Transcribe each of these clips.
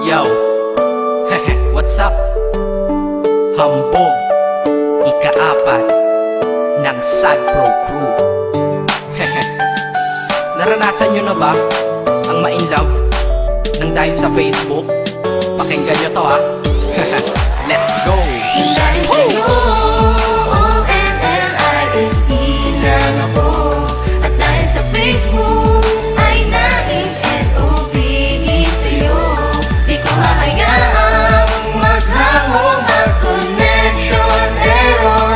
Yo, what's up? Hambog, ika-4 ng Sad Pro Crew. Naranasan nyo na ba ang ma-inlove nang dahil sa Facebook? Pakinggan nyo to ha. Let's go! Dahil sa'yo, O-N-L-I-F-E lang ako. At dahil sa Facebook ay na-N-O-V-E sa'yo. Di ko hahayaang maghango, mag-connection error.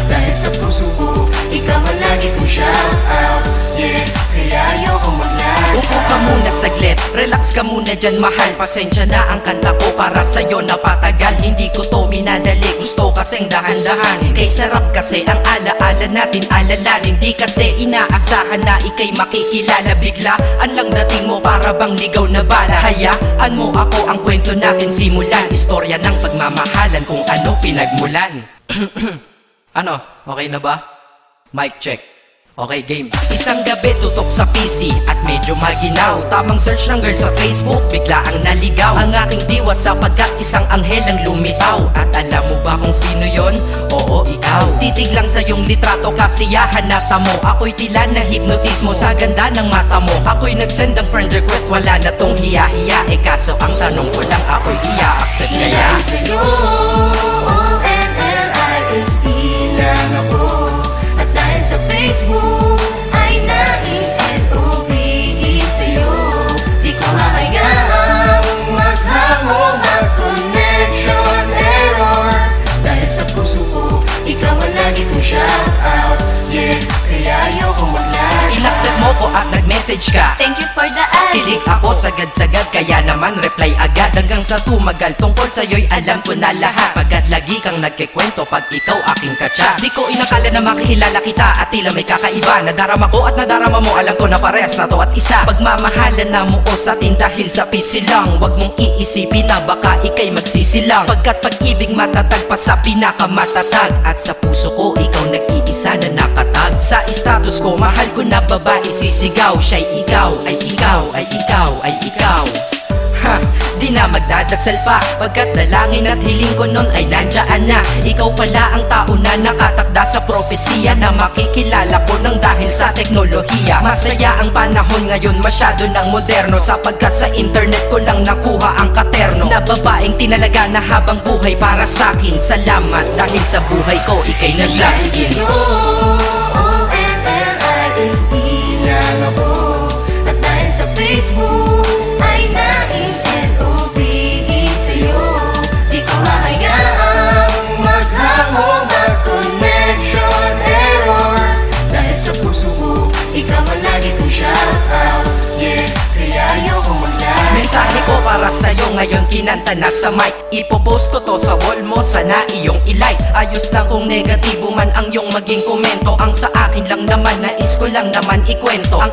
Dahil sa puso ko, ikaw ang lagi kong shout out. Yeah, kaya ayoko mag-lag. Upo ka muna saglit, relax ka muna dyan mahal. Pasensya na ang kanta ko para sa'yo napatagal. Hindi ko to minadali, gusto kasing dahan-dahanin. Kay sarap kasi ang alaala natin alalanin. Di kasi inaasahan na ikay makikilala. Biglaan lang dating mo para bang ligaw na bala. Hayaan mo ako ang kwento natin simulan. Istorya ng pagmamahalan kung ano pinagmulan. Ano, okay na ba? Mic check. Okay, game. Isang gabi tutok sa PC at medyo maginaw. Tamang search ng girl sa Facebook, bigla ang naligaw. Ang aking diwa sapagkat isang anghel ang lumitaw. At alam mo ba kung sino yon? Oo, ikaw. Titig lang sa iyong litrato, kasiyahan na tamo. Ako'y tila na hipnotismo sa ganda ng mata mo. Ako'y nagsend ng friend request, wala na tong hiya-hiya. Kaso ang tanong ko lang, ako'y iya-accept kaya? Dahil sa'yo, O-N-L-I-F-E lang ako. At dahil sa Facebook ay na-N-O-V-E sa'yo. Di ko hahayaang maghango, mag-connection error. Dahil sa puso ko, ikaw ang lagi kong shout out. Yeah, kaya ayoko mag-lag. In-accept mo ko at nag-message ka. Thank you for the ad. Kilig ako sagad-sagad, kaya naman reply agad. Hanggang sa tumagal, tungkol sa'yo'y alam ko na lahat. Pagkat lagi kang nagkikwento pag ikaw aking katsa. Di ko inakala na makikilala kita at tila may kakaiba. Nadarama ko at nadarama mo, alam ko na parehas na to at isa. Pagmamahalan na mo ko sa atin dahil sa PC lang. Huwag mong iisipin na baka ikay magsisilang. Pagkat pag-ibig matatag pa sa pinakamatatag. At sa puso ko, ikaw nag-iisa na nakatag. Sa status ko, mahal ko na babae sisigaw. Siya'y ikaw, ay ikaw, ay ikaw, ay ikaw. Ha, di na magdadasal pa. Pagkat dalangin at hiling ko nun ay nandiyan na. Ikaw pala ang tao na nakatakda sa propesiya. Na makikilala ko nang dahil sa teknolohiya. Masaya ang panahon ngayon, masyado ng moderno. Sapagkat sa internet ko lang nakuha ang katerno. Na babaeng tinalaga na habang buhay para sa'kin. Salamat dahil sa buhay ko, ikay nag-login. O-N-L-I-F-E lang ako. At dahil sa Facebook ay na-N-O-V-E sa'yo. Di ko hahayaang maghango, mag-connection error. Dahil sa puso ko, ikaw ang lagi kong shout out. Yeah, kaya ayoko mag-lag. Mensahe ko para sa'yo ngayon kinanta na sa mic. Ipopost ko to sa wall mo, sana iyong ilike. Ayos lang kung negatibo man ang iyong maging komento. Ang sa akin lang naman, nais ko lang naman ikwento ang